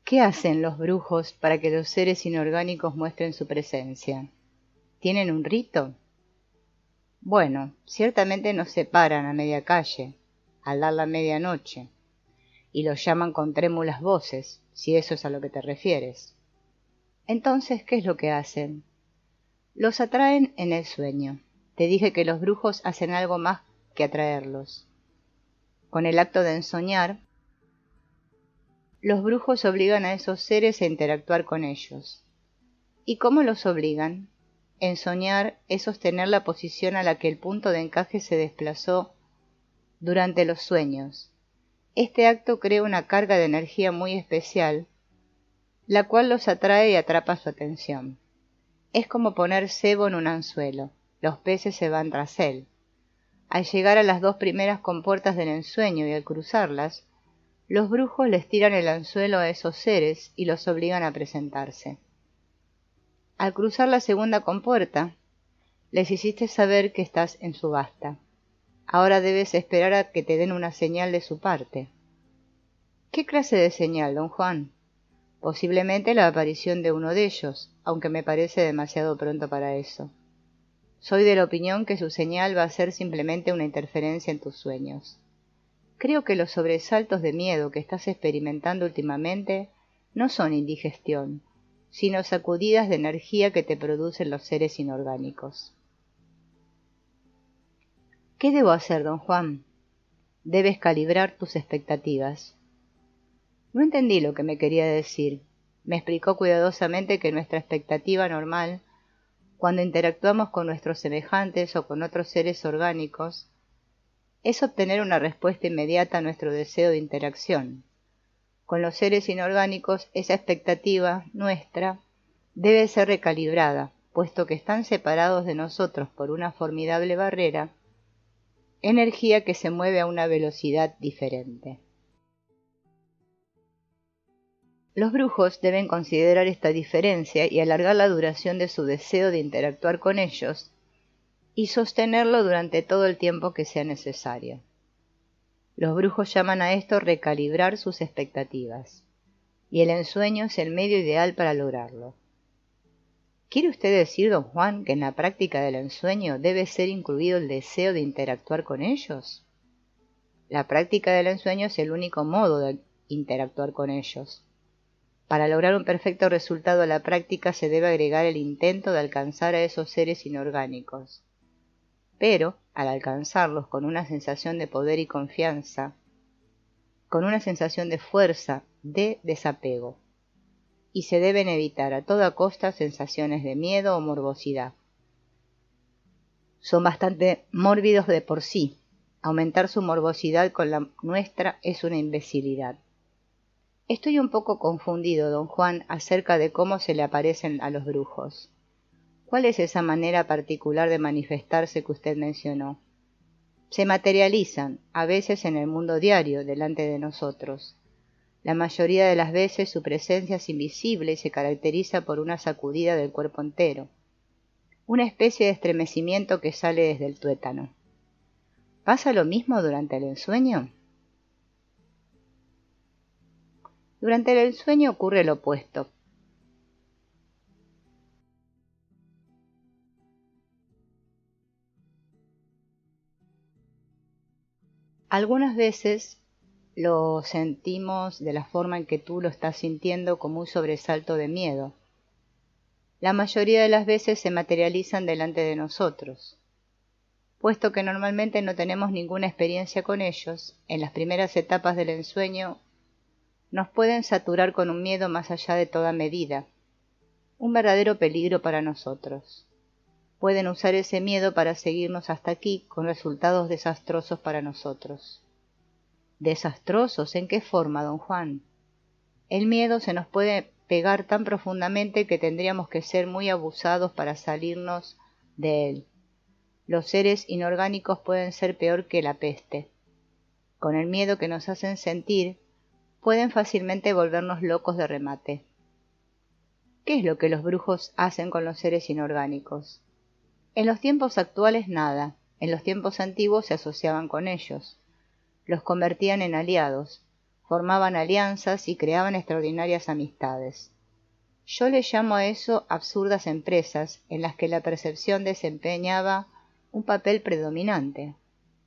¿Qué hacen los brujos para que los seres inorgánicos muestren su presencia? ¿Tienen un rito? Bueno, ciertamente nos separan a media calle, al dar la medianoche, y los llaman con trémulas voces, si eso es a lo que te refieres. Entonces, ¿qué es lo que hacen? Los atraen en el sueño. Te dije que los brujos hacen algo más que atraerlos. Con el acto de ensoñar, los brujos obligan a esos seres a interactuar con ellos. ¿Y cómo los obligan? Ensoñar es sostener la posición a la que el punto de encaje se desplazó durante los sueños. Este acto crea una carga de energía muy especial, la cual los atrae y atrapa su atención. Es como poner cebo en un anzuelo. Los peces se van tras él. Al llegar a las dos primeras compuertas del ensueño y al cruzarlas, los brujos les tiran el anzuelo a esos seres y los obligan a presentarse. Al cruzar la segunda compuerta, les hiciste saber que estás en subasta. Ahora debes esperar a que te den una señal de su parte. ¿Qué clase de señal, don Juan? Posiblemente la aparición de uno de ellos, aunque me parece demasiado pronto para eso. Soy de la opinión que su señal va a ser simplemente una interferencia en tus sueños. Creo que los sobresaltos de miedo que estás experimentando últimamente no son indigestión, sino sacudidas de energía que te producen los seres inorgánicos. ¿Qué debo hacer, don Juan? Debes calibrar tus expectativas. No entendí lo que me quería decir. Me explicó cuidadosamente que nuestra expectativa normal, cuando interactuamos con nuestros semejantes o con otros seres orgánicos, es obtener una respuesta inmediata a nuestro deseo de interacción. Con los seres inorgánicos, esa expectativa nuestra debe ser recalibrada, puesto que están separados de nosotros por una formidable barrera, energía que se mueve a una velocidad diferente. Los brujos deben considerar esta diferencia y alargar la duración de su deseo de interactuar con ellos y sostenerlo durante todo el tiempo que sea necesario. Los brujos llaman a esto recalibrar sus expectativas, y el ensueño es el medio ideal para lograrlo. ¿Quiere usted decir, don Juan, que en la práctica del ensueño debe ser incluido el deseo de interactuar con ellos? La práctica del ensueño es el único modo de interactuar con ellos. Para lograr un perfecto resultado a la práctica se debe agregar el intento de alcanzar a esos seres inorgánicos. Pero, al alcanzarlos con una sensación de poder y confianza, con una sensación de fuerza, de desapego, y se deben evitar a toda costa sensaciones de miedo o morbosidad. Son bastante mórbidos de por sí. Aumentar su morbosidad con la nuestra es una imbecilidad. Estoy un poco confundido, don Juan, acerca de cómo se le aparecen a los brujos. ¿Cuál es esa manera particular de manifestarse que usted mencionó? Se materializan, a veces en el mundo diario, delante de nosotros. La mayoría de las veces su presencia es invisible y se caracteriza por una sacudida del cuerpo entero, una especie de estremecimiento que sale desde el tuétano. ¿Pasa lo mismo durante el ensueño? Durante el ensueño ocurre lo opuesto. Algunas veces lo sentimos de la forma en que tú lo estás sintiendo, como un sobresalto de miedo. La mayoría de las veces se materializan delante de nosotros. Puesto que normalmente no tenemos ninguna experiencia con ellos, en las primeras etapas del ensueño nos pueden saturar con un miedo más allá de toda medida, un verdadero peligro para nosotros. Pueden usar ese miedo para seguirnos hasta aquí, con resultados desastrosos para nosotros. ¿Desastrosos? ¿En qué forma, don Juan? El miedo se nos puede pegar tan profundamente que tendríamos que ser muy abusados para salirnos de él. Los seres inorgánicos pueden ser peor que la peste. Con el miedo que nos hacen sentir, pueden fácilmente volvernos locos de remate. ¿Qué es lo que los brujos hacen con los seres inorgánicos? En los tiempos actuales nada. En los tiempos antiguos se asociaban con ellos. Los convertían en aliados. formaban alianzas y creaban extraordinarias amistades. Yo le llamo a eso absurdas empresas en las que la percepción desempeñaba un papel predominante.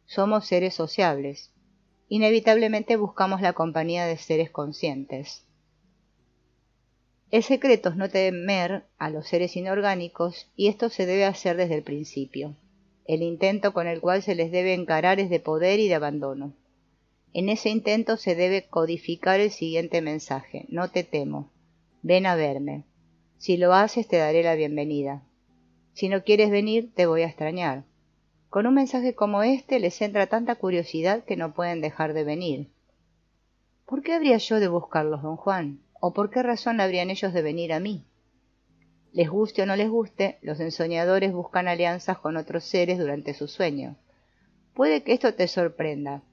Somos seres sociables. Inevitablemente buscamos la compañía de seres conscientes. El secreto es no temer a los seres inorgánicos, y esto se debe hacer desde el principio. El intento con el cual se les debe encarar es de poder y de abandono. En ese intento se debe codificar el siguiente mensaje: no te temo, ven a verme. Si lo haces te daré la bienvenida. Si no quieres venir te voy a extrañar. Con un mensaje como este les entra tanta curiosidad que no pueden dejar de venir. ¿Por qué habría yo de buscarlos, don Juan? ¿O por qué razón habrían ellos de venir a mí? Les guste o no les guste, los ensoñadores buscan alianzas con otros seres durante su sueño. Puede que esto te sorprenda,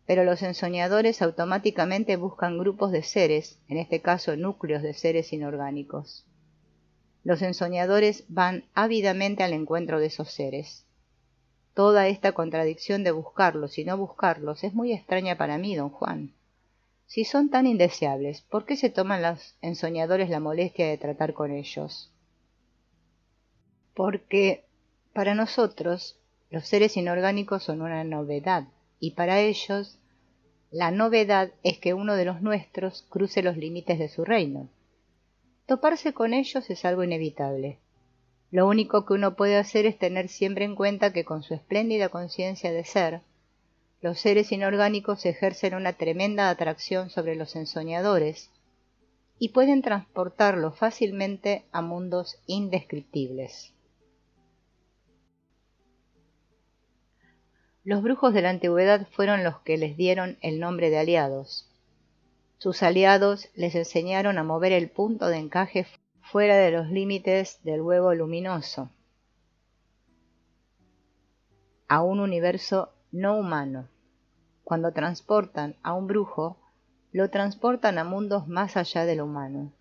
pero los ensoñadores automáticamente buscan grupos de seres, en este caso núcleos de seres inorgánicos. Los ensoñadores van ávidamente al encuentro de esos seres. Toda esta contradicción de buscarlos y no buscarlos es muy extraña para mí, don Juan. Si son tan indeseables, ¿por qué se toman los ensoñadores la molestia de tratar con ellos? Porque para nosotros los seres inorgánicos son una novedad, y para ellos la novedad es que uno de los nuestros cruce los límites de su reino. Toparse con ellos es algo inevitable. Lo único que uno puede hacer es tener siempre en cuenta que con su espléndida conciencia de ser, los seres inorgánicos ejercen una tremenda atracción sobre los ensoñadores y pueden transportarlos fácilmente a mundos indescriptibles. Los brujos de la antigüedad fueron los que les dieron el nombre de aliados. Sus aliados les enseñaron a mover el punto de encaje fuera de los límites del huevo luminoso, a un universo no humano. Cuando transportan a un brujo, lo transportan a mundos más allá de lo humano.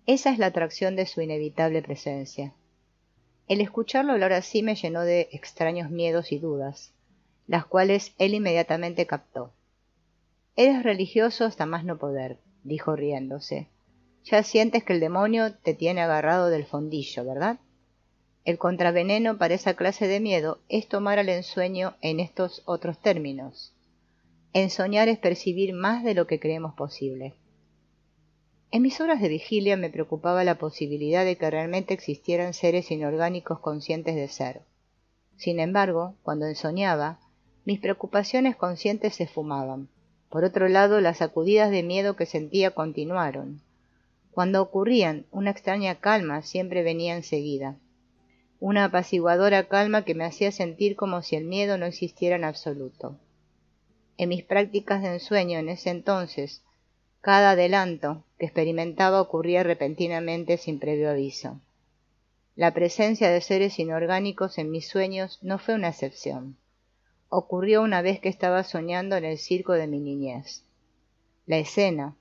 Esa es la atracción de su inevitable presencia. El escucharlo hablar así me llenó de extraños miedos y dudas, las cuales él inmediatamente captó. «Eres religioso hasta más no poder», dijo riéndose. «Ya sientes que el demonio te tiene agarrado del fondillo, ¿verdad? El contraveneno para esa clase de miedo es tomar al ensueño en estos otros términos. Ensoñar es percibir más de lo que creemos posible». En mis horas de vigilia me preocupaba la posibilidad de que realmente existieran seres inorgánicos conscientes de ser. Sin embargo, cuando ensoñaba, mis preocupaciones conscientes se esfumaban. Por otro lado, las sacudidas de miedo que sentía continuaron. Cuando ocurrían, una extraña calma siempre venía enseguida. Una apaciguadora calma que me hacía sentir como si el miedo no existiera en absoluto. En mis prácticas de ensueño en ese entonces, cada adelanto que experimentaba ocurría repentinamente sin previo aviso. La presencia de seres inorgánicos en mis sueños no fue una excepción. Ocurrió una vez que estaba soñando en el circo de mi niñez. La escena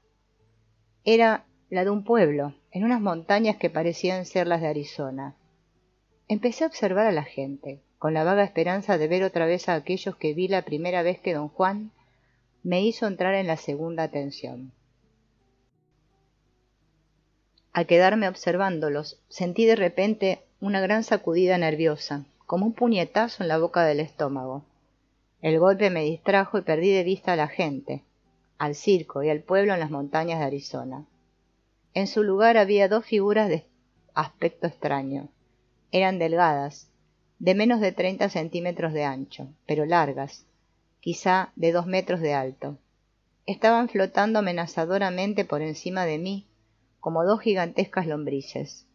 era la de un pueblo, en unas montañas que parecían ser las de Arizona. Empecé a observar a la gente, con la vaga esperanza de ver otra vez a aquellos que vi la primera vez que don Juan me hizo entrar en la segunda atención. Al quedarme observándolos, sentí de repente una gran sacudida nerviosa, como un puñetazo en la boca del estómago. El golpe me distrajo y perdí de vista a la gente, al circo y al pueblo en las montañas de Arizona. En su lugar había dos figuras de aspecto extraño. Eran delgadas, de menos de 30 centímetros de ancho, pero largas, quizá de 2 metros de alto. Estaban flotando amenazadoramente por encima de mí, como dos gigantescas lombrices.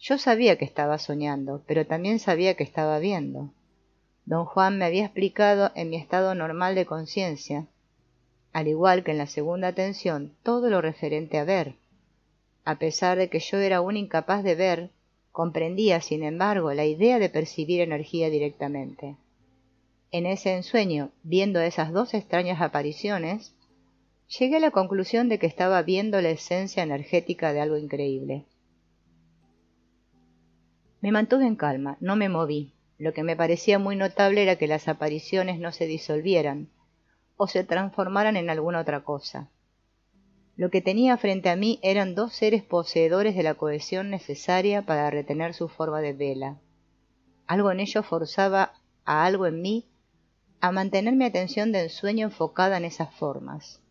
Yo sabía que estaba soñando, pero también sabía que estaba viendo. Don Juan me había explicado en mi estado normal de conciencia, al igual que en la segunda atención, todo lo referente a ver. A pesar de que yo era aún incapaz de ver, comprendía, sin embargo, la idea de percibir energía directamente. En ese ensueño, viendo esas dos extrañas apariciones, llegué a la conclusión de que estaba viendo la esencia energética de algo increíble. Me mantuve en calma, no me moví. Lo que me parecía muy notable era que las apariciones no se disolvieran o se transformaran en alguna otra cosa. Lo que tenía frente a mí eran dos seres poseedores de la cohesión necesaria para retener su forma de vela. Algo en ellos forzaba a algo en mí a mantener mi atención de ensueño enfocada en esas formas.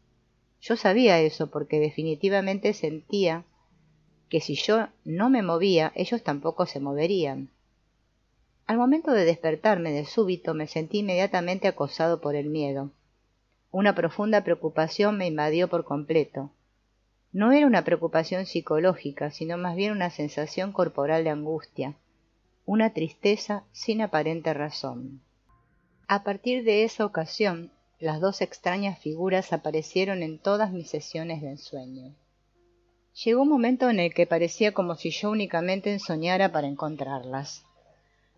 Yo sabía eso porque definitivamente sentía que si yo no me movía, ellos tampoco se moverían. Al momento de despertarme de súbito me sentí inmediatamente acosado por el miedo. Una profunda preocupación me invadió por completo. No era una preocupación psicológica, sino más bien una sensación corporal de angustia, una tristeza sin aparente razón. A partir de esa ocasión, las dos extrañas figuras aparecieron en todas mis sesiones de ensueño. Llegó un momento en el que parecía como si yo únicamente ensoñara para encontrarlas.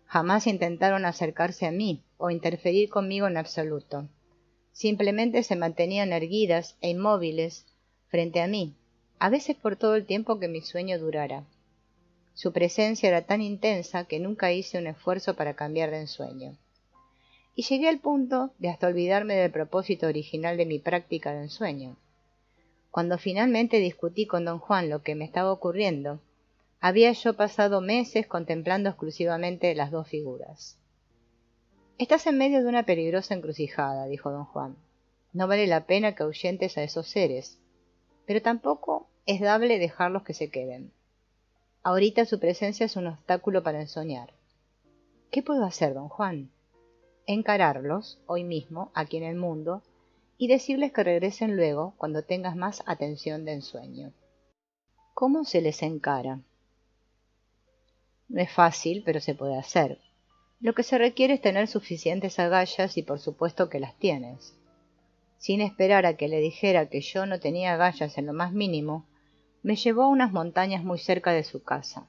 Jamás intentaron acercarse a mí o interferir conmigo en absoluto. Simplemente se mantenían erguidas e inmóviles frente a mí, a veces por todo el tiempo que mi sueño durara. Su presencia era tan intensa que nunca hice un esfuerzo para cambiar de ensueño. Y llegué al punto de hasta olvidarme del propósito original de mi práctica de ensueño. Cuando finalmente discutí con don Juan lo que me estaba ocurriendo, había yo pasado meses contemplando exclusivamente las dos figuras. «Estás en medio de una peligrosa encrucijada», dijo don Juan. «No vale la pena que ahuyentes a esos seres, pero tampoco es dable dejarlos que se queden. Ahorita su presencia es un obstáculo para ensoñar». «¿Qué puedo hacer, don Juan?» «Encararlos, hoy mismo, aquí en el mundo, y decirles que regresen luego cuando tengas más atención de ensueño». «¿Cómo se les encara?» «No es fácil, pero se puede hacer. Lo que se requiere es tener suficientes agallas y por supuesto que las tienes». Sin esperar a que le dijera que yo no tenía agallas en lo más mínimo, me llevó a unas montañas muy cerca de su casa.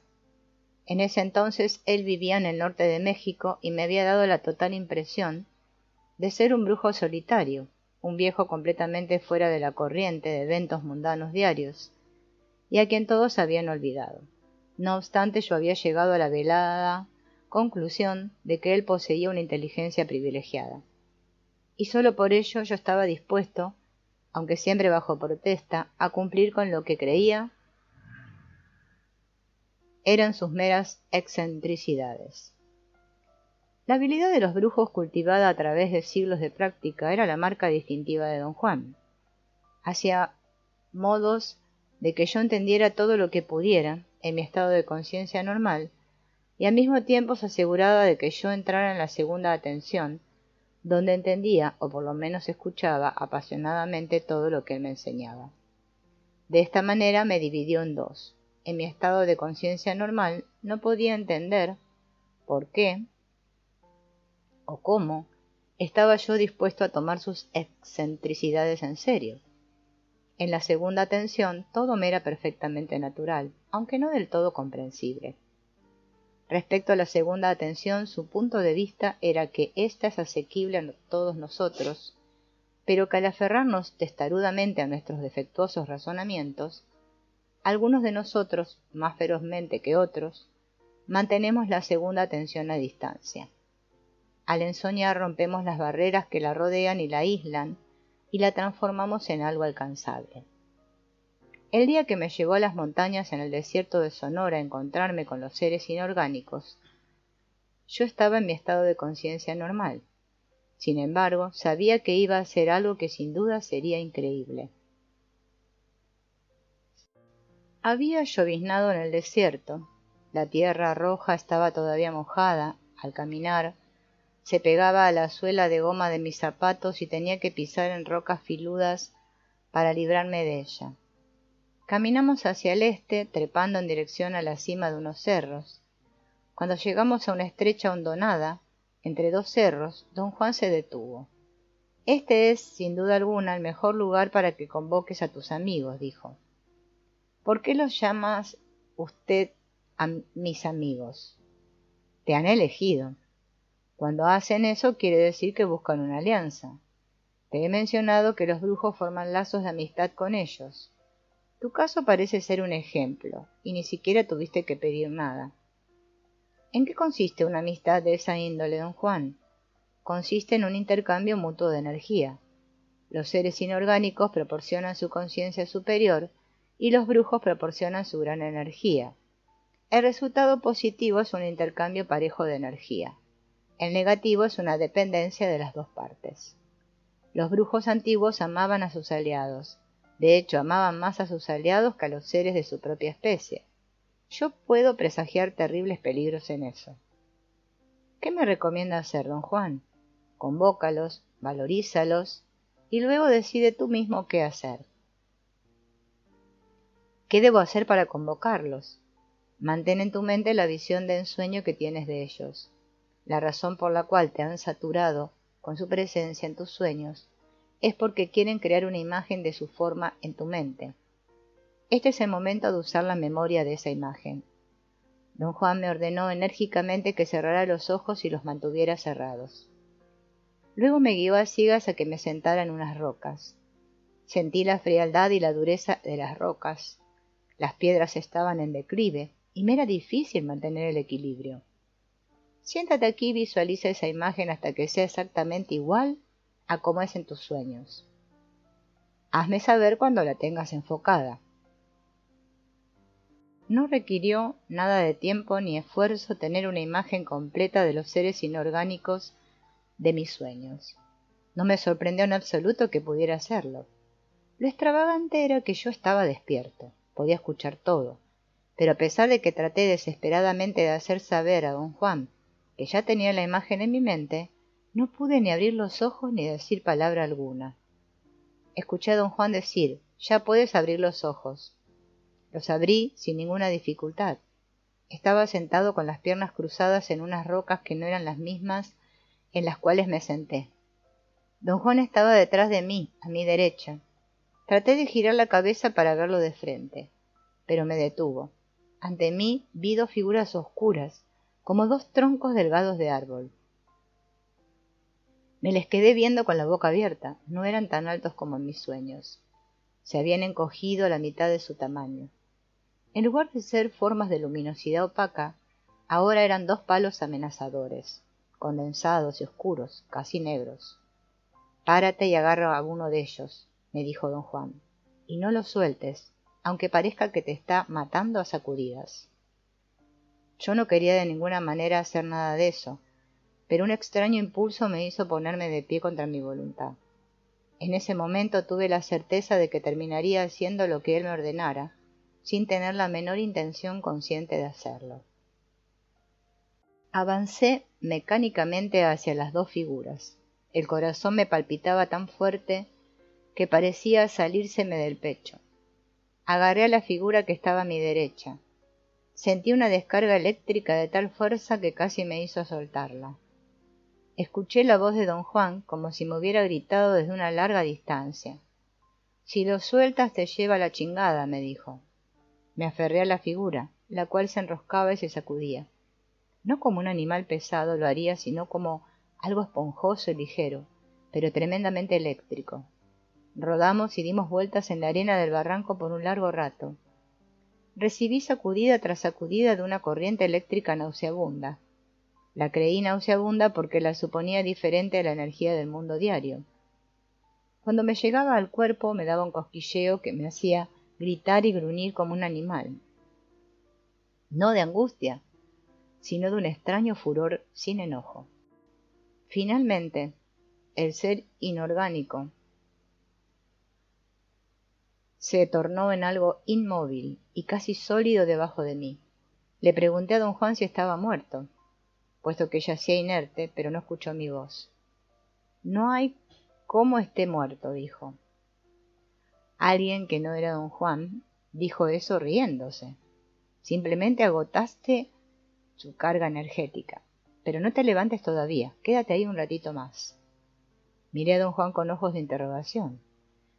En ese entonces él vivía en el norte de México y me había dado la total impresión de ser un brujo solitario, un viejo completamente fuera de la corriente de eventos mundanos diarios, y a quien todos habían olvidado. No obstante, yo había llegado a la velada conclusión de que él poseía una inteligencia privilegiada. Y solo por ello yo estaba dispuesto, aunque siempre bajo protesta, a cumplir con lo que creía eran sus meras excentricidades. La habilidad de los brujos cultivada a través de siglos de práctica era la marca distintiva de don Juan. Hacía modos de que yo entendiera todo lo que pudiera en mi estado de conciencia normal y al mismo tiempo se aseguraba de que yo entrara en la segunda atención, donde entendía, o por lo menos escuchaba apasionadamente todo lo que él me enseñaba. De esta manera me dividió en dos. En mi estado de conciencia normal no podía entender por qué o cómo estaba yo dispuesto a tomar sus excentricidades en serio. En la segunda atención todo me era perfectamente natural, aunque no del todo comprensible. Respecto a la segunda atención, su punto de vista era que ésta es asequible a todos nosotros, pero que al aferrarnos testarudamente a nuestros defectuosos razonamientos, algunos de nosotros, más ferozmente que otros, mantenemos la segunda atención a distancia. Al ensoñar rompemos las barreras que la rodean y la aíslan, y la transformamos en algo alcanzable. El día que me llevó a las montañas en el desierto de Sonora a encontrarme con los seres inorgánicos, yo estaba en mi estado de conciencia normal. Sin embargo, sabía que iba a ser algo que sin duda sería increíble. Había lloviznado en el desierto. La tierra roja estaba todavía mojada. Al caminar, se pegaba a la suela de goma de mis zapatos y tenía que pisar en rocas filudas para librarme de ella. Caminamos hacia el este, trepando en dirección a la cima de unos cerros. Cuando llegamos a una estrecha hondonada, entre dos cerros, don Juan se detuvo. «Este es, sin duda alguna, el mejor lugar para que convoques a tus amigos», dijo. «¿Por qué los llamas usted a mis amigos? Te han elegido. Cuando hacen eso quiere decir que buscan una alianza. Te he mencionado que los brujos forman lazos de amistad con ellos. Tu caso parece ser un ejemplo, y ni siquiera tuviste que pedir nada». «¿En qué consiste una amistad de esa índole, don Juan?» «Consiste en un intercambio mutuo de energía. Los seres inorgánicos proporcionan su conciencia superior y los brujos proporcionan su gran energía. El resultado positivo es un intercambio parejo de energía. El negativo es una dependencia de las dos partes. Los brujos antiguos amaban a sus aliados. De hecho, amaban más a sus aliados que a los seres de su propia especie. Yo puedo presagiar terribles peligros en eso. ¿Qué me recomienda hacer, don Juan? Convócalos, valorízalos y luego decide tú mismo qué hacer. ¿Qué debo hacer para convocarlos? Mantén en tu mente la visión de ensueño que tienes de ellos. La razón por la cual te han saturado con su presencia en tus sueños es porque quieren crear una imagen de su forma en tu mente. Este es el momento de usar la memoria de esa imagen. Don Juan me ordenó enérgicamente que cerrara los ojos y los mantuviera cerrados. Luego me guió a ciegas a que me sentara en unas rocas. Sentí la frialdad y la dureza de las rocas. Las piedras estaban en declive y me era difícil mantener el equilibrio. Siéntate aquí y visualiza esa imagen hasta que sea exactamente igual a como es en tus sueños. Hazme saber cuando la tengas enfocada. No requirió nada de tiempo ni esfuerzo tener una imagen completa de los seres inorgánicos de mis sueños. No me sorprendió en absoluto que pudiera hacerlo. Lo extravagante era que yo estaba despierto, podía escuchar todo, pero a pesar de que traté desesperadamente de hacer saber a don Juan que ya tenía la imagen en mi mente, no pude ni abrir los ojos ni decir palabra alguna. Escuché a don Juan decir: «Ya puedes abrir los ojos». Los abrí sin ninguna dificultad. Estaba sentado con las piernas cruzadas en unas rocas que no eran las mismas en las cuales me senté. Don Juan estaba detrás de mí, a mi derecha. Traté de girar la cabeza para verlo de frente, pero me detuvo. Ante mí vi dos figuras oscuras, como dos troncos delgados de árbol. Me les quedé viendo con la boca abierta. No eran tan altos como en mis sueños. Se habían encogido a la mitad de su tamaño. En lugar de ser formas de luminosidad opaca, ahora eran dos palos amenazadores, condensados y oscuros, casi negros. «Párate y agarra a uno de ellos», me dijo don Juan, «y no lo sueltes, aunque parezca que te está matando a sacudidas». Yo no quería de ninguna manera hacer nada de eso, pero un extraño impulso me hizo ponerme de pie contra mi voluntad. En ese momento tuve la certeza de que terminaría haciendo lo que él me ordenara, sin tener la menor intención consciente de hacerlo. Avancé mecánicamente hacia las dos figuras. El corazón me palpitaba tan fuerte que parecía salírseme del pecho. Agarré a la figura que estaba a mi derecha. Sentí una descarga eléctrica de tal fuerza que casi me hizo soltarla. Escuché la voz de don Juan como si me hubiera gritado desde una larga distancia. «Si lo sueltas te lleva la chingada», me dijo. Me aferré a la figura, la cual se enroscaba y se sacudía. No como un animal pesado lo haría, sino como algo esponjoso y ligero, pero tremendamente eléctrico. Rodamos y dimos vueltas en la arena del barranco por un largo rato. Recibí sacudida tras sacudida de una corriente eléctrica nauseabunda. La creí nauseabunda porque la suponía diferente a la energía del mundo diario. Cuando me llegaba al cuerpo me daba un cosquilleo que me hacía gritar y gruñir como un animal. No de angustia, sino de un extraño furor sin enojo. Finalmente, el ser inorgánico se tornó en algo inmóvil y casi sólido debajo de mí. Le pregunté a don Juan si estaba muerto, puesto que yacía inerte, pero no escuchó mi voz. «No hay cómo esté muerto», dijo. Alguien que no era don Juan dijo eso riéndose. «Simplemente agotaste su carga energética. Pero no te levantes todavía, quédate ahí un ratito más». Miré a don Juan con ojos de interrogación.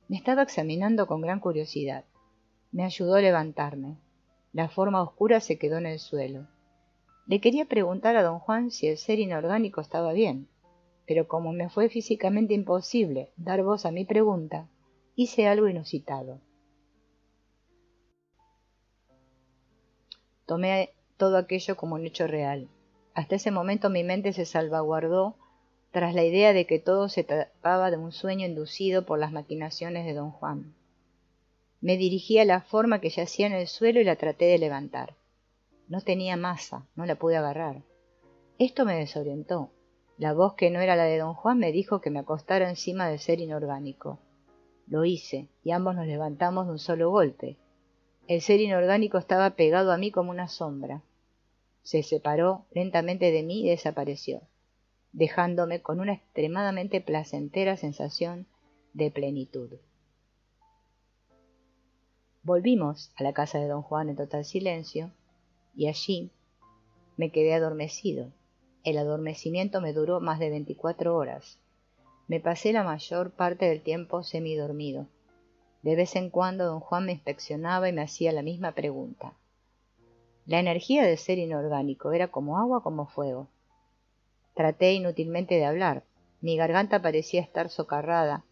Me estaba examinando con gran curiosidad. Me ayudó a levantarme. La forma oscura se quedó en el suelo. Le quería preguntar a don Juan si el ser inorgánico estaba bien, pero como me fue físicamente imposible dar voz a mi pregunta, hice algo inusitado. Tomé todo aquello como un hecho real. Hasta ese momento mi mente se salvaguardó tras la idea de que todo se trataba de un sueño inducido por las maquinaciones de don Juan. Me dirigí a la forma que yacía en el suelo y la traté de levantar. No tenía masa, no la pude agarrar. Esto me desorientó. La voz, que no era la de don Juan, me dijo que me acostara encima del ser inorgánico. Lo hice, y ambos nos levantamos de un solo golpe. El ser inorgánico estaba pegado a mí como una sombra. Se separó lentamente de mí y desapareció, dejándome con una extremadamente placentera sensación de plenitud. Volvimos a la casa de don Juan en total silencio, y allí me quedé adormecido. El adormecimiento me duró más de 24 horas. Me pasé la mayor parte del tiempo semidormido. De vez en cuando don Juan me inspeccionaba y me hacía la misma pregunta. La energía del ser inorgánico era como agua, como fuego. Traté inútilmente de hablar. Mi garganta parecía estar socarrada,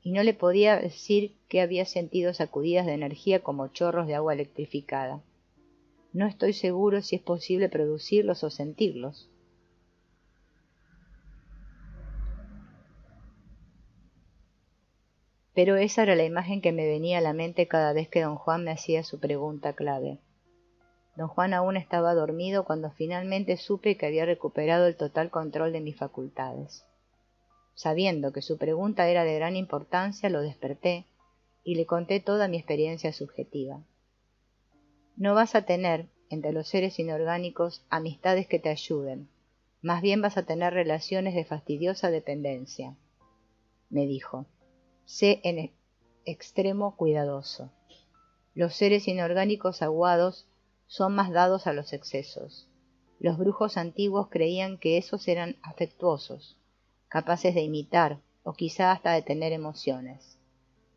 y no le podía decir que había sentido sacudidas de energía como chorros de agua electrificada. No estoy seguro si es posible producirlos o sentirlos. Pero esa era la imagen que me venía a la mente cada vez que don Juan me hacía su pregunta clave. Don Juan aún estaba dormido cuando finalmente supe que había recuperado el total control de mis facultades. Sabiendo que su pregunta era de gran importancia, lo desperté y le conté toda mi experiencia subjetiva. No vas a tener, entre los seres inorgánicos, amistades que te ayuden, más bien vas a tener relaciones de fastidiosa dependencia, me dijo. Sé en extremo cuidadoso. Los seres inorgánicos aguados son más dados a los excesos. Los brujos antiguos creían que esos eran afectuosos, capaces de imitar o quizá hasta de tener emociones.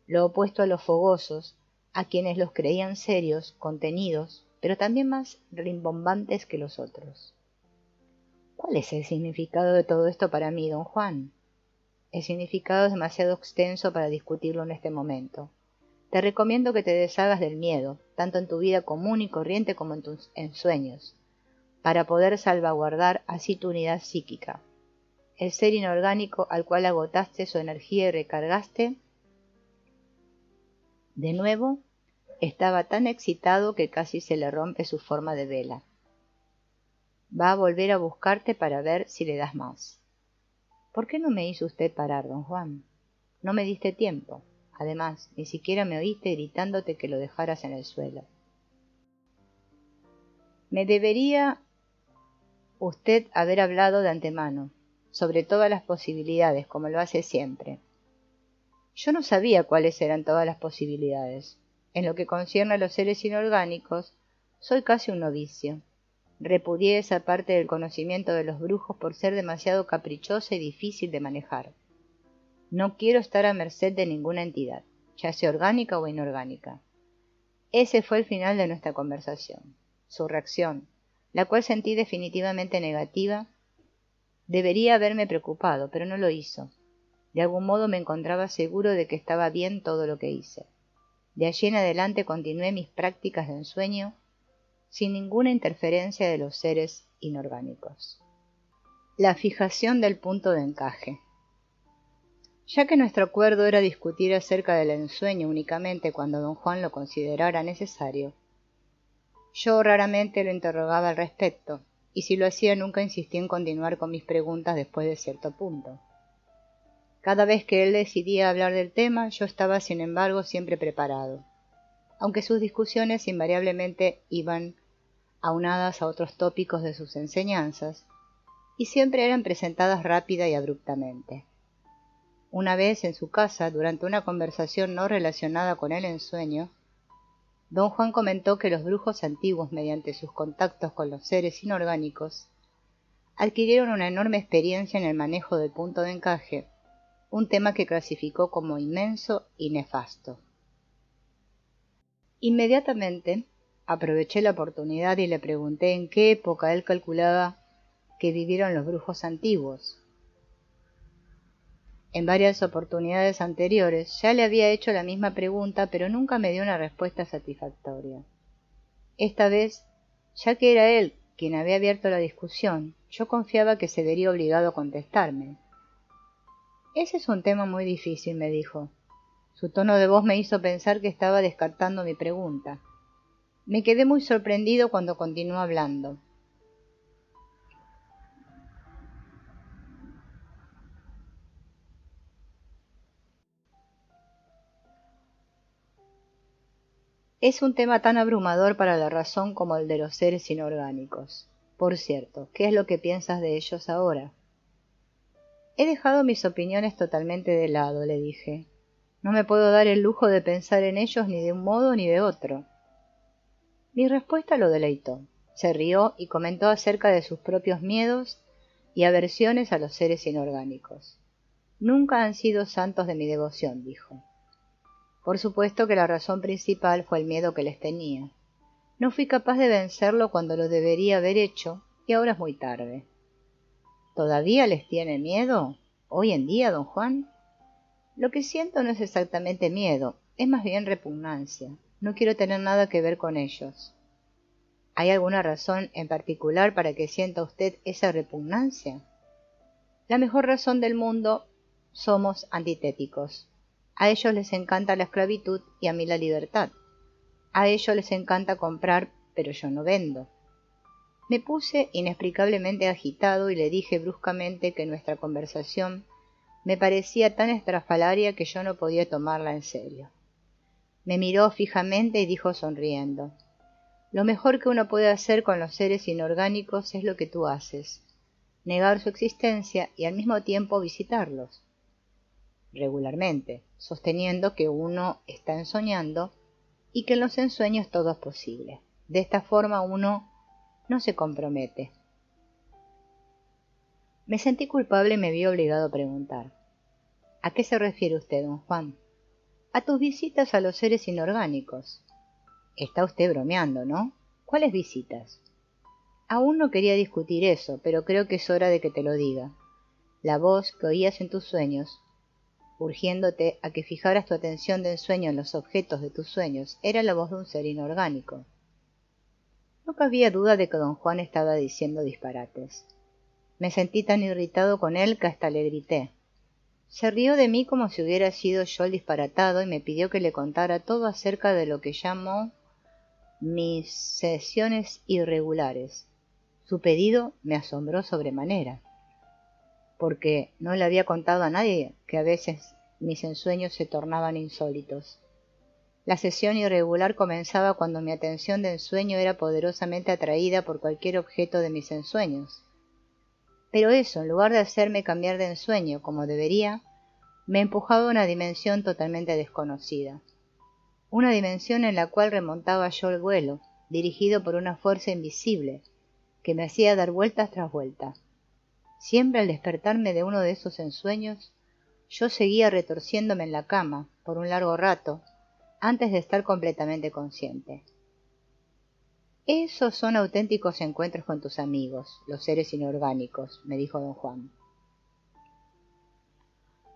Lo opuesto a los fogosos, a quienes los creían serios, contenidos, pero también más rimbombantes que los otros. ¿Cuál es el significado de todo esto para mí, don Juan? El significado es demasiado extenso para discutirlo en este momento. Te recomiendo que te deshagas del miedo, tanto en tu vida común y corriente como en tus ensueños, para poder salvaguardar así tu unidad psíquica. El ser inorgánico al cual agotaste su energía y recargaste, de nuevo, estaba tan excitado que casi se le rompe su forma de vela. Va a volver a buscarte para ver si le das más. ¿Por qué no me hizo usted parar, don Juan? No me diste tiempo. Además, ni siquiera me oíste gritándote que lo dejaras en el suelo. Me debería usted haber hablado de antemano, sobre todas las posibilidades, como lo hace siempre. Yo no sabía cuáles eran todas las posibilidades. En lo que concierne a los seres inorgánicos, soy casi un novicio. Repudié esa parte del conocimiento de los brujos por ser demasiado caprichosa y difícil de manejar. No quiero estar a merced de ninguna entidad, ya sea orgánica o inorgánica. Ese fue el final de nuestra conversación. Su reacción, la cual sentí definitivamente negativa, debería haberme preocupado, pero no lo hizo. De algún modo me encontraba seguro de que estaba bien todo lo que hice. De allí en adelante continué mis prácticas de ensueño sin ninguna interferencia de los seres inorgánicos. La fijación del punto de encaje. Ya que nuestro acuerdo era discutir acerca del ensueño únicamente cuando don Juan lo considerara necesario, yo raramente lo interrogaba al respecto, y si lo hacía nunca insistí en continuar con mis preguntas después de cierto punto. Cada vez que él decidía hablar del tema, yo estaba sin embargo siempre preparado, aunque sus discusiones invariablemente iban aunadas a otros tópicos de sus enseñanzas, y siempre eran presentadas rápida y abruptamente. Una vez en su casa, durante una conversación no relacionada con el ensueño, don Juan comentó que los brujos antiguos, mediante sus contactos con los seres inorgánicos, adquirieron una enorme experiencia en el manejo del punto de encaje, un tema que clasificó como inmenso y nefasto. Inmediatamente aproveché la oportunidad y le pregunté en qué época él calculaba que vivieron los brujos antiguos. En varias oportunidades anteriores ya le había hecho la misma pregunta, pero nunca me dio una respuesta satisfactoria. Esta vez, ya que era él quien había abierto la discusión, yo confiaba que se vería obligado a contestarme, Ese es un tema muy difícil, me dijo. Su tono de voz me hizo pensar que estaba descartando mi pregunta. Me quedé muy sorprendido cuando continuó hablando. Es un tema tan abrumador para la razón como el de los seres inorgánicos. Por cierto, ¿qué es lo que piensas de ellos ahora? He dejado mis opiniones totalmente de lado, le dije. No me puedo dar el lujo de pensar en ellos ni de un modo ni de otro. Mi respuesta lo deleitó. Se rió y comentó acerca de sus propios miedos y aversiones a los seres inorgánicos. Nunca han sido santos de mi devoción, dijo. Por supuesto que la razón principal fue el miedo que les tenía. No fui capaz de vencerlo cuando lo debería haber hecho, y ahora es muy tarde. ¿Todavía les tiene miedo? ¿Hoy en día, don Juan? Lo que siento no es exactamente miedo, es más bien repugnancia. No quiero tener nada que ver con ellos. ¿Hay alguna razón en particular para que sienta usted esa repugnancia? La mejor razón del mundo: somos antitéticos. A ellos les encanta la esclavitud y a mí la libertad. A ellos les encanta comprar, pero yo no vendo. Me puse inexplicablemente agitado y le dije bruscamente que nuestra conversación me parecía tan estrafalaria que yo no podía tomarla en serio. Me miró fijamente y dijo sonriendo: lo mejor que uno puede hacer con los seres inorgánicos es lo que tú haces: negar su existencia y al mismo tiempo visitarlos. Regularmente, sosteniendo que uno está ensoñando y que en los ensueños todo es posible. De esta forma uno no se compromete. Me sentí culpable y me vi obligado a preguntar: ¿a qué se refiere usted, don Juan? A tus visitas a los seres inorgánicos. Está usted bromeando, ¿no? ¿Cuáles visitas? Aún no quería discutir eso, pero creo que es hora de que te lo diga. La voz que oías en tus sueños, urgiéndote a que fijaras tu atención de ensueño en los objetos de tus sueños, era la voz de un ser inorgánico. No cabía duda de que don Juan estaba diciendo disparates. Me sentí tan irritado con él que hasta le grité. Se rió de mí como si hubiera sido yo el disparatado y me pidió que le contara todo acerca de lo que llamó mis sesiones irregulares. Su pedido me asombró sobremanera, porque no le había contado a nadie que a veces mis ensueños se tornaban insólitos. La sesión irregular comenzaba cuando mi atención de ensueño era poderosamente atraída por cualquier objeto de mis ensueños. Pero eso, en lugar de hacerme cambiar de ensueño como debería, me empujaba a una dimensión totalmente desconocida. Una dimensión en la cual remontaba yo el vuelo, dirigido por una fuerza invisible, que me hacía dar vueltas tras vueltas. Siempre al despertarme de uno de esos ensueños, yo seguía retorciéndome en la cama por un largo rato, antes de estar completamente consciente. Esos son auténticos encuentros con tus amigos, los seres inorgánicos, me dijo don Juan.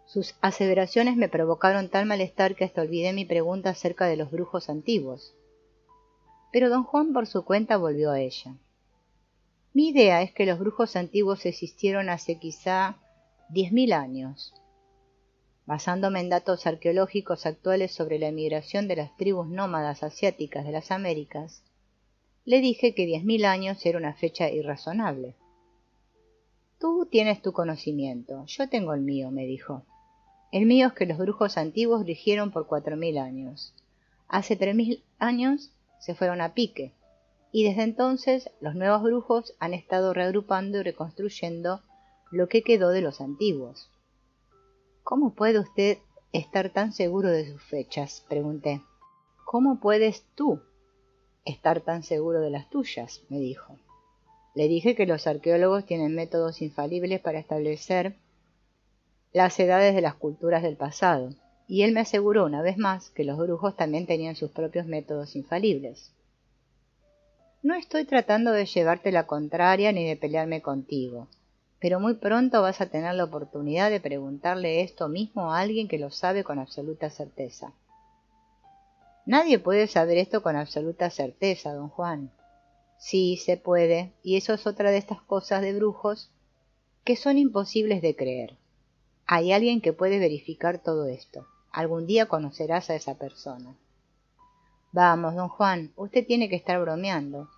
Sus aseveraciones me provocaron tal malestar que hasta olvidé mi pregunta acerca de los brujos antiguos. Pero don Juan por su cuenta volvió a ella. Mi idea es que los brujos antiguos existieron hace quizá 10.000 años. Basándome en datos arqueológicos actuales sobre la emigración de las tribus nómadas asiáticas de las Américas, le dije que 10.000 años era una fecha irrazonable. Tú tienes tu conocimiento, yo tengo el mío, me dijo. El mío es que los brujos antiguos rigieron por 4.000 años. Hace 3.000 años se fueron a pique, y desde entonces los nuevos brujos han estado reagrupando y reconstruyendo lo que quedó de los antiguos. ¿Cómo puede usted estar tan seguro de sus fechas?, pregunté. ¿Cómo puedes tú estar tan seguro de las tuyas?, me dijo. Le dije que los arqueólogos tienen métodos infalibles para establecer las edades de las culturas del pasado, y él me aseguró una vez más que los brujos también tenían sus propios métodos infalibles. No estoy tratando de llevarte la contraria ni de pelearme contigo, pero muy pronto vas a tener la oportunidad de preguntarle esto mismo a alguien que lo sabe con absoluta certeza. Nadie puede saber esto con absoluta certeza, don Juan. Sí, se puede, y eso es otra de estas cosas de brujos que son imposibles de creer. Hay alguien que puede verificar todo esto. Algún día conocerás a esa persona. Vamos, don Juan, usted tiene que estar bromeando.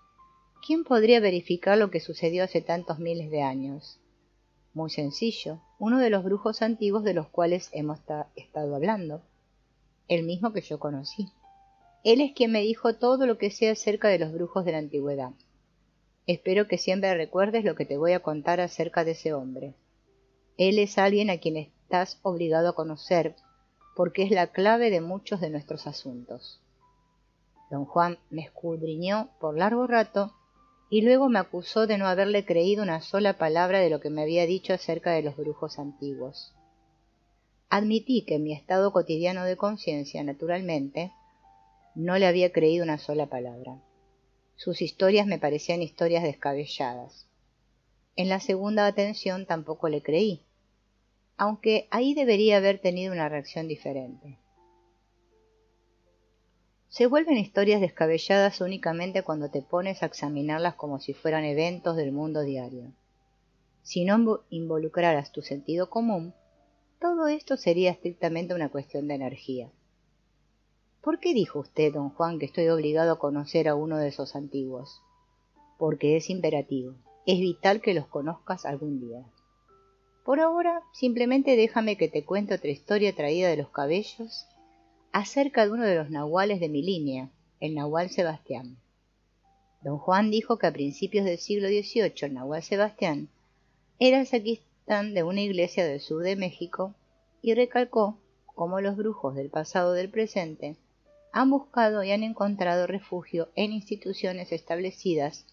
¿Quién podría verificar lo que sucedió hace tantos miles de años? Muy sencillo, uno de los brujos antiguos de los cuales hemos estado hablando. El mismo que yo conocí. Él es quien me dijo todo lo que sé acerca de los brujos de la antigüedad. Espero que siempre recuerdes lo que te voy a contar acerca de ese hombre. Él es alguien a quien estás obligado a conocer, porque es la clave de muchos de nuestros asuntos. Don Juan me escudriñó por largo rato y luego me acusó de no haberle creído una sola palabra de lo que me había dicho acerca de los brujos antiguos. Admití que en mi estado cotidiano de conciencia, naturalmente, no le había creído una sola palabra. Sus historias me parecían historias descabelladas. En la segunda atención tampoco le creí, aunque ahí debería haber tenido una reacción diferente. Se vuelven historias descabelladas únicamente cuando te pones a examinarlas como si fueran eventos del mundo diario. Si no involucraras tu sentido común, todo esto sería estrictamente una cuestión de energía. ¿Por qué dijo usted, don Juan, que estoy obligado a conocer a uno de esos antiguos? Porque es imperativo, es vital que los conozcas algún día. Por ahora, simplemente déjame que te cuente otra historia traída de los cabellos acerca de uno de los nahuales de mi línea, el nahual Sebastián. Don Juan dijo que a principios del siglo XVIII el nahual Sebastián era el sacristán de una iglesia del sur de México y recalcó cómo los brujos del pasado y del presente han buscado y han encontrado refugio en instituciones establecidas,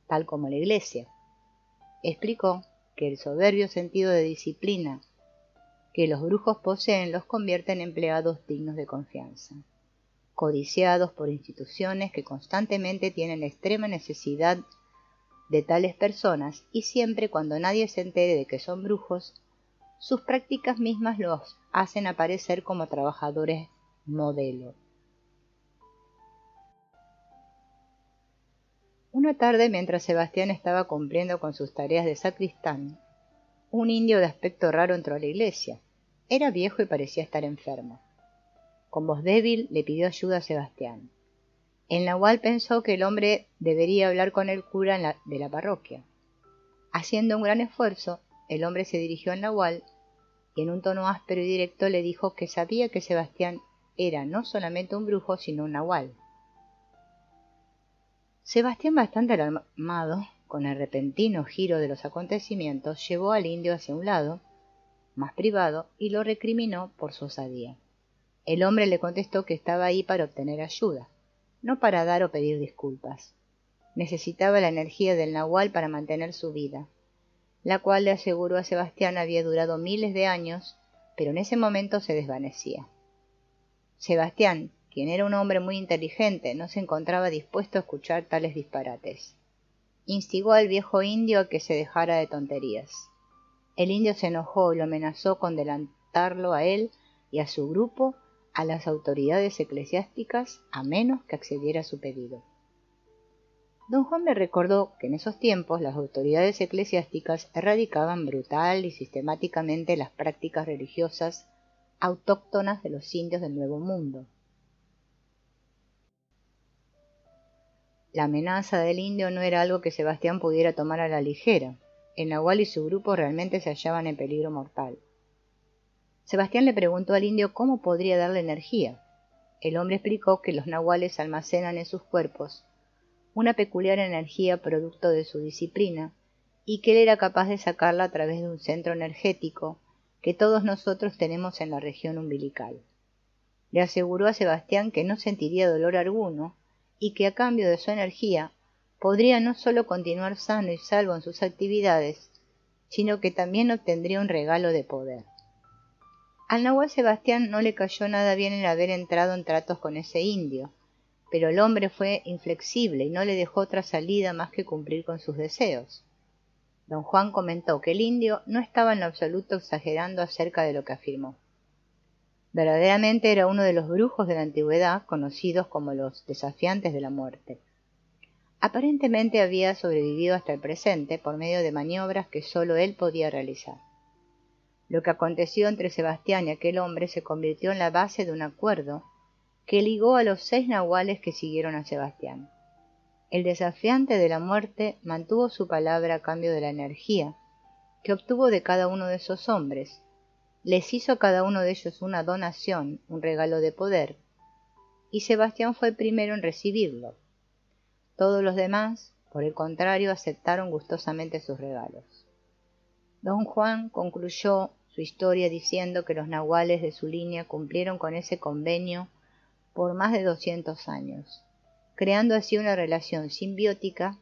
tal como la iglesia. Explicó que el soberbio sentido de disciplina que los brujos poseen los convierte en empleados dignos de confianza, codiciados por instituciones que constantemente tienen extrema necesidad de tales personas y siempre cuando nadie se entere de que son brujos, sus prácticas mismas los hacen aparecer como trabajadores modelo. Una tarde, mientras Sebastián estaba cumpliendo con sus tareas de sacristán, un indio de aspecto raro entró a la iglesia. Era viejo y parecía estar enfermo. Con voz débil le pidió ayuda a Sebastián. El nahual pensó que el hombre debería hablar con el cura de la parroquia. Haciendo un gran esfuerzo, el hombre se dirigió al nahual y en un tono áspero y directo le dijo que sabía que Sebastián era no solamente un brujo, sino un nahual. Sebastián, bastante alarmado con el repentino giro de los acontecimientos, llevó al indio hacia un lado, más privado, y lo recriminó por su osadía. El hombre le contestó que estaba ahí para obtener ayuda, no para dar o pedir disculpas. Necesitaba la energía del nahual para mantener su vida, la cual, le aseguró a Sebastián, había durado miles de años, pero en ese momento se desvanecía. Sebastián, quien era un hombre muy inteligente, no se encontraba dispuesto a escuchar tales disparates. Instigó al viejo indio a que se dejara de tonterías. El indio se enojó y lo amenazó con delantarlo a él y a su grupo a las autoridades eclesiásticas a menos que accediera a su pedido. Don Juan me recordó que en esos tiempos las autoridades eclesiásticas erradicaban brutal y sistemáticamente las prácticas religiosas autóctonas de los indios del Nuevo Mundo. La amenaza del indio no era algo que Sebastián pudiera tomar a la ligera. El nahual y su grupo realmente se hallaban en peligro mortal. Sebastián le preguntó al indio cómo podría darle energía. El hombre explicó que los nahuales almacenan en sus cuerpos una peculiar energía producto de su disciplina y que él era capaz de sacarla a través de un centro energético que todos nosotros tenemos en la región umbilical. Le aseguró a Sebastián que no sentiría dolor alguno y que a cambio de su energía podría no solo continuar sano y salvo en sus actividades, sino que también obtendría un regalo de poder. Al nahual Sebastián no le cayó nada bien el haber entrado en tratos con ese indio, pero el hombre fue inflexible y no le dejó otra salida más que cumplir con sus deseos. Don Juan comentó que el indio no estaba en lo absoluto exagerando acerca de lo que afirmó. Verdaderamente era uno de los brujos de la antigüedad, conocidos como los desafiantes de la muerte. Aparentemente había sobrevivido hasta el presente por medio de maniobras que solo él podía realizar. Lo que aconteció entre Sebastián y aquel hombre se convirtió en la base de un acuerdo que ligó a los 6 nahuales que siguieron a Sebastián. El desafiante de la muerte mantuvo su palabra a cambio de la energía que obtuvo de cada uno de esos hombres. Les hizo a cada uno de ellos una donación, un regalo de poder, y Sebastián fue el primero en recibirlo. Todos los demás, por el contrario, aceptaron gustosamente sus regalos. Don Juan concluyó su historia diciendo que los nahuales de su línea cumplieron con ese convenio por más de 200 años, creando así una relación simbiótica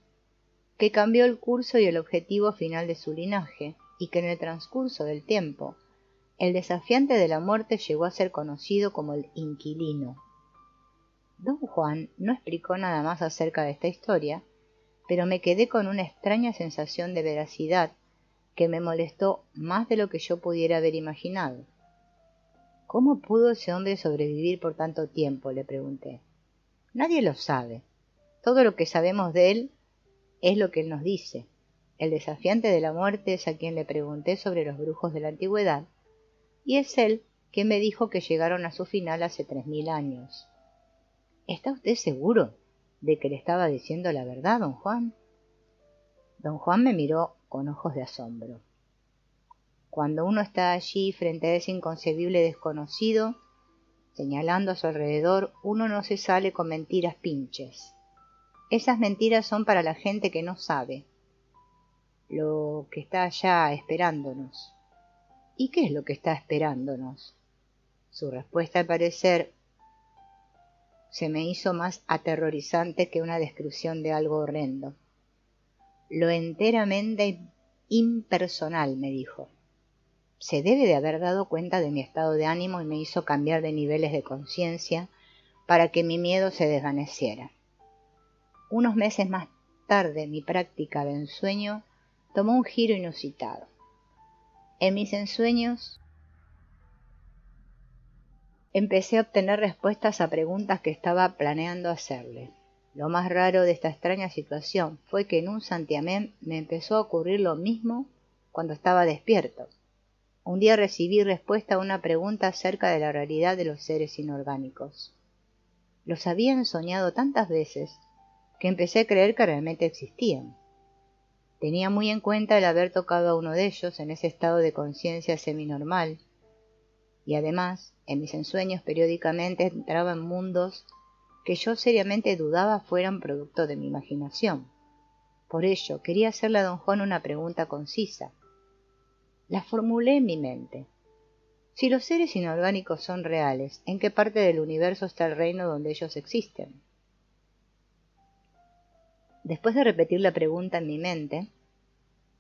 que cambió el curso y el objetivo final de su linaje, y que en el transcurso del tiempo, el desafiante de la muerte llegó a ser conocido como el inquilino. Don Juan no explicó nada más acerca de esta historia, pero me quedé con una extraña sensación de veracidad que me molestó más de lo que yo pudiera haber imaginado. ¿Cómo pudo ese hombre sobrevivir por tanto tiempo?, le pregunté. Nadie lo sabe. Todo lo que sabemos de él es lo que él nos dice. El desafiante de la muerte es a quien le pregunté sobre los brujos de la antigüedad, y es él quien me dijo que llegaron a su final hace 3000 años. ¿Está usted seguro de que le estaba diciendo la verdad, don Juan? Don Juan me miró con ojos de asombro. Cuando uno está allí frente a ese inconcebible desconocido, señalando a su alrededor, uno no se sale con mentiras pinches. Esas mentiras son para la gente que no sabe, lo que está allá esperándonos. ¿Y qué es lo que está esperándonos? Su respuesta, al parecer, se me hizo más aterrorizante que una descripción de algo horrendo. Lo enteramente impersonal, me dijo. Se debe de haber dado cuenta de mi estado de ánimo y me hizo cambiar de niveles de conciencia para que mi miedo se desvaneciera. Unos meses más tarde, mi práctica de ensueño tomó un giro inusitado. En mis ensueños empecé a obtener respuestas a preguntas que estaba planeando hacerle. Lo más raro de esta extraña situación fue que en un santiamén me empezó a ocurrir lo mismo cuando estaba despierto. Un día recibí respuesta a una pregunta acerca de la realidad de los seres inorgánicos. Los había ensoñado tantas veces que empecé a creer que realmente existían. Tenía muy en cuenta el haber tocado a uno de ellos en ese estado de conciencia seminormal, y además, en mis ensueños periódicamente entraba en mundos que yo seriamente dudaba fueran producto de mi imaginación. Por ello, quería hacerle a don Juan una pregunta concisa. La formulé en mi mente. Si los seres inorgánicos son reales, ¿en qué parte del universo está el reino donde ellos existen? Después de repetir la pregunta en mi mente,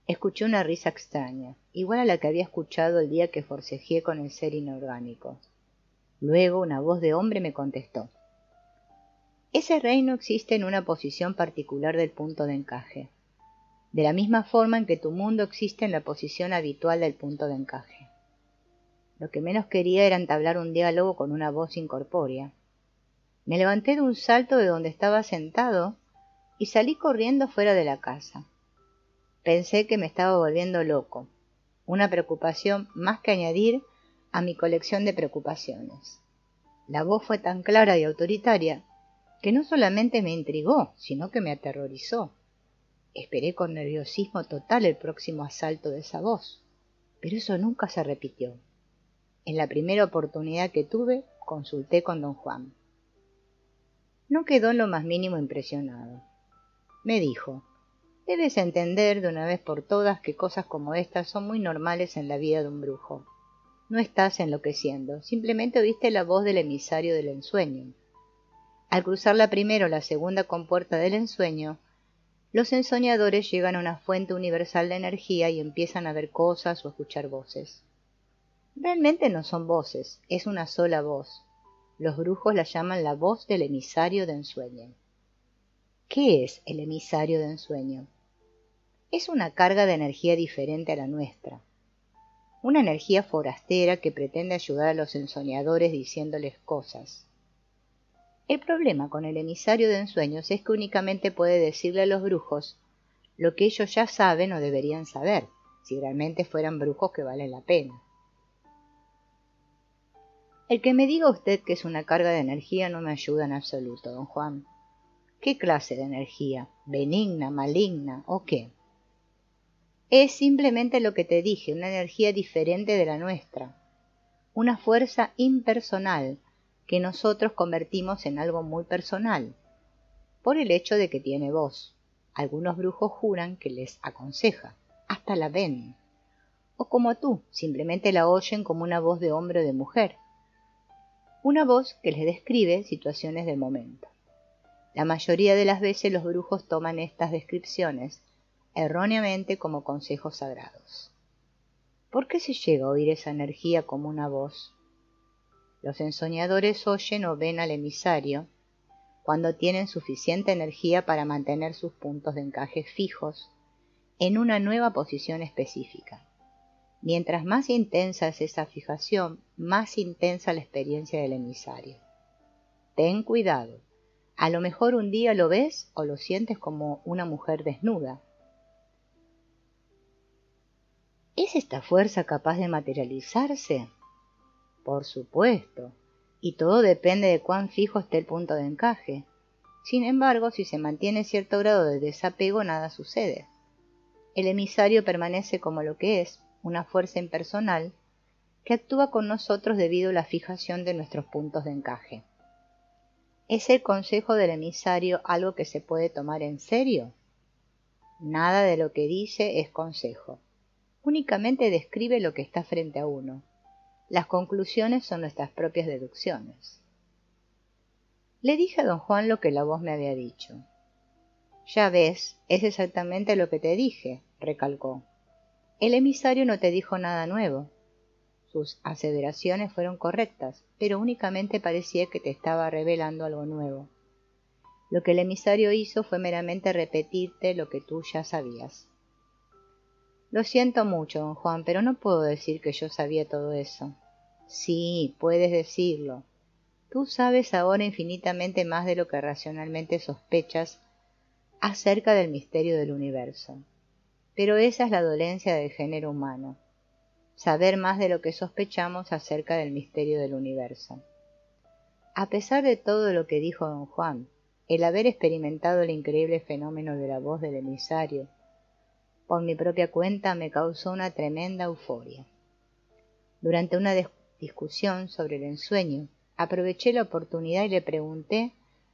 escuché una risa extraña, igual a la que había escuchado el día que forcejeé con el ser inorgánico. Luego una voz de hombre me contestó. Ese reino existe en una posición particular del punto de encaje, de la misma forma en que tu mundo existe en la posición habitual del punto de encaje. Lo que menos quería era entablar un diálogo con una voz incorpórea. Me levanté de un salto de donde estaba sentado y salí corriendo fuera de la casa. Pensé que me estaba volviendo loco, una preocupación más que añadir a mi colección de preocupaciones. La voz fue tan clara y autoritaria que no solamente me intrigó, sino que me aterrorizó. Esperé con nerviosismo total el próximo asalto de esa voz, pero eso nunca se repitió. En la primera oportunidad que tuve, consulté con don Juan. No quedó en lo más mínimo impresionado. Me dijo, debes entender de una vez por todas que cosas como estas son muy normales en la vida de un brujo. No estás enloqueciendo, simplemente oíste la voz del emisario del ensueño. Al cruzar la primera o la segunda compuerta del ensueño, los ensoñadores llegan a una fuente universal de energía y empiezan a ver cosas o escuchar voces. Realmente no son voces, es una sola voz. Los brujos la llaman la voz del emisario de ensueño. ¿Qué es el emisario de ensueño? Es una carga de energía diferente a la nuestra. Una energía forastera que pretende ayudar a los ensoñadores diciéndoles cosas. El problema con el emisario de ensueños es que únicamente puede decirle a los brujos lo que ellos ya saben o deberían saber, si realmente fueran brujos que valen la pena. El que me diga usted que es una carga de energía no me ayuda en absoluto, don Juan. ¿Qué clase de energía? ¿Benigna, maligna o qué? Es simplemente lo que te dije, una energía diferente de la nuestra, una fuerza impersonal que nosotros convertimos en algo muy personal, por el hecho de que tiene voz. Algunos brujos juran que les aconseja, hasta la ven, o como tú, simplemente la oyen como una voz de hombre o de mujer, una voz que les describe situaciones del momento. La mayoría de las veces los brujos toman estas descripciones erróneamente como consejos sagrados. ¿Por qué se llega a oír esa energía como una voz? Los ensoñadores oyen o ven al emisario cuando tienen suficiente energía para mantener sus puntos de encaje fijos en una nueva posición específica. Mientras más intensa es esa fijación, más intensa la experiencia del emisario. Ten cuidado. A lo mejor un día lo ves o lo sientes como una mujer desnuda. ¿Es esta fuerza capaz de materializarse? Por supuesto, y todo depende de cuán fijo esté el punto de encaje. Sin embargo, si se mantiene cierto grado de desapego, nada sucede. El emisario permanece como lo que es, una fuerza impersonal que actúa con nosotros debido a la fijación de nuestros puntos de encaje. ¿Es el consejo del emisario algo que se puede tomar en serio? Nada de lo que dice es consejo. Únicamente describe lo que está frente a uno. Las conclusiones son nuestras propias deducciones. Le dije a don Juan lo que la voz me había dicho. Ya ves, es exactamente lo que te dije, recalcó. El emisario no te dijo nada nuevo. Sus aseveraciones fueron correctas, pero únicamente parecía que te estaba revelando algo nuevo. Lo que el emisario hizo fue meramente repetirte lo que tú ya sabías. Lo siento mucho, don Juan, pero no puedo decir que yo sabía todo eso. Sí, puedes decirlo. Tú sabes ahora infinitamente más de lo que racionalmente sospechas acerca del misterio del universo. Pero esa es la dolencia del género humano, saber más de lo que sospechamos acerca del misterio del universo. A pesar de todo lo que dijo don Juan, el haber experimentado el increíble fenómeno de la voz del emisario, por mi propia cuenta me causó una tremenda euforia. Durante una discusión sobre el ensueño, aproveché la oportunidad y le pregunté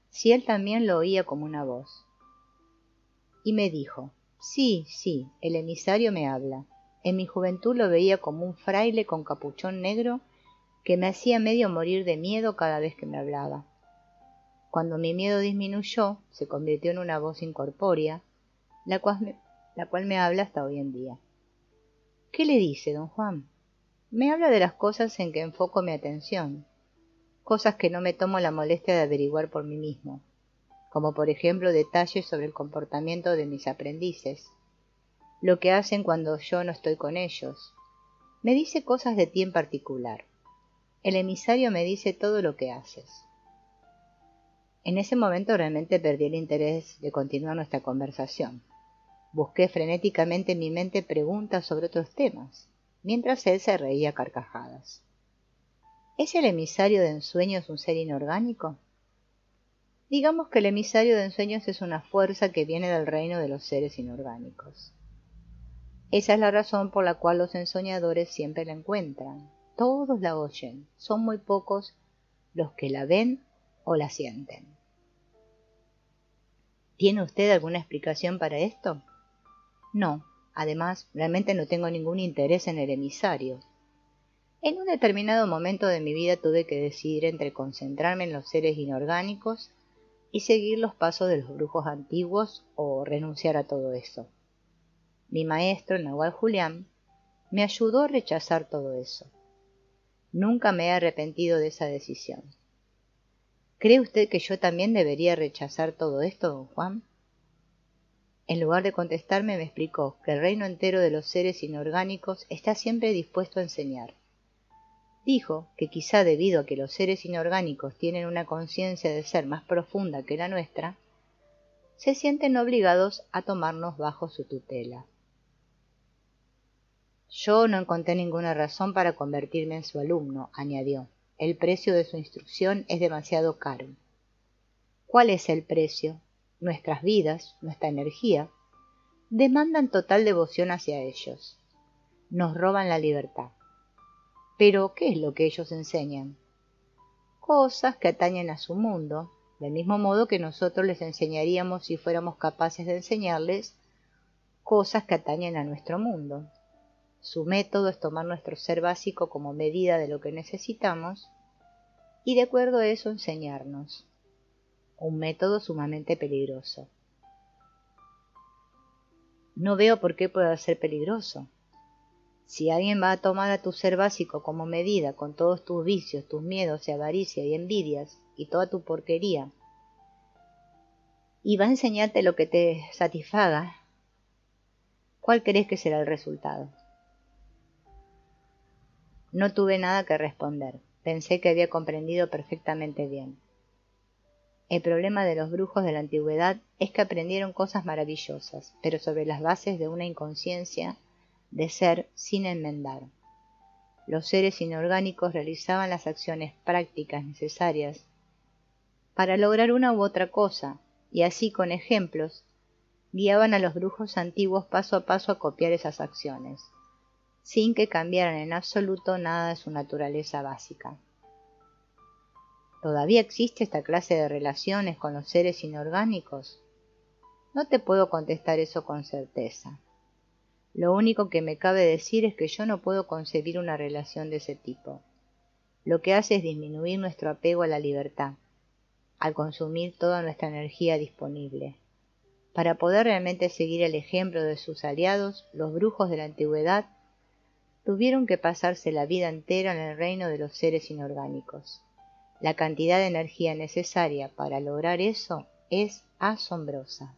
si él también lo oía como una voz. Y me dijo, sí, el emisario me habla. En mi juventud lo veía como un fraile con capuchón negro que me hacía medio morir de miedo cada vez que me hablaba. Cuando mi miedo disminuyó, se convirtió en una voz incorpórea, la cual me habla hasta hoy en día. ¿Qué le dice, don Juan? Me habla de las cosas en que enfoco mi atención, cosas que no me tomo la molestia de averiguar por mí mismo, como por ejemplo detalles sobre el comportamiento de mis aprendices, lo que hacen cuando yo no estoy con ellos. Me dice cosas de ti en particular. El emisario me dice todo lo que haces. En ese momento realmente perdí el interés de continuar nuestra conversación. Busqué frenéticamente en mi mente preguntas sobre otros temas, mientras él se reía a carcajadas. ¿Es el emisario de ensueños un ser inorgánico? Digamos que el emisario de ensueños es una fuerza que viene del reino de los seres inorgánicos. Esa es la razón por la cual los ensoñadores siempre la encuentran. Todos la oyen, son muy pocos los que la ven o la sienten. ¿Tiene usted alguna explicación para esto? No, además, realmente no tengo ningún interés en el emisario. En un determinado momento de mi vida tuve que decidir entre concentrarme en los seres inorgánicos y seguir los pasos de los brujos antiguos o renunciar a todo eso. Mi maestro, el Nahual Julián, me ayudó a rechazar todo eso. Nunca me he arrepentido de esa decisión. ¿Cree usted que yo también debería rechazar todo esto, don Juan? En lugar de contestarme, me explicó que el reino entero de los seres inorgánicos está siempre dispuesto a enseñar. Dijo que quizá debido a que los seres inorgánicos tienen una conciencia de ser más profunda que la nuestra, se sienten obligados a tomarnos bajo su tutela. Yo no encontré ninguna razón para convertirme en su alumno, añadió. el precio de su instrucción es demasiado caro. ¿Cuál es el precio? Nuestras vidas, nuestra energía, demandan total devoción hacia ellos. Nos roban la libertad. Pero, ¿qué es lo que ellos enseñan? Cosas que atañen a su mundo, del mismo modo que nosotros les enseñaríamos si fuéramos capaces de enseñarles cosas que atañen a nuestro mundo. Su método es tomar nuestro ser básico como medida de lo que necesitamos y de acuerdo a eso enseñarnos. Un método sumamente peligroso. No veo por qué pueda ser peligroso. Si alguien va a tomar a tu ser básico como medida con todos tus vicios, tus miedos y avaricia y envidias y toda tu porquería, y va a enseñarte lo que te satisfaga, ¿cuál crees que será el resultado? No tuve nada que responder. Pensé que había comprendido perfectamente bien. El problema de los brujos de la antigüedad es que aprendieron cosas maravillosas, pero sobre las bases de una inconsciencia de ser sin enmendar. Los seres inorgánicos realizaban las acciones prácticas necesarias para lograr una u otra cosa, y así con ejemplos guiaban a los brujos antiguos paso a paso a copiar esas acciones, sin que cambiaran en absoluto nada de su naturaleza básica. ¿Todavía existe esta clase de relaciones con los seres inorgánicos? No te puedo contestar eso con certeza. Lo único que me cabe decir es que yo no puedo concebir una relación de ese tipo. Lo que hace es disminuir nuestro apego a la libertad, al consumir toda nuestra energía disponible. Para poder realmente seguir el ejemplo de sus aliados, los brujos de la antigüedad tuvieron que pasarse la vida entera en el reino de los seres inorgánicos. La cantidad de energía necesaria para lograr eso es asombrosa.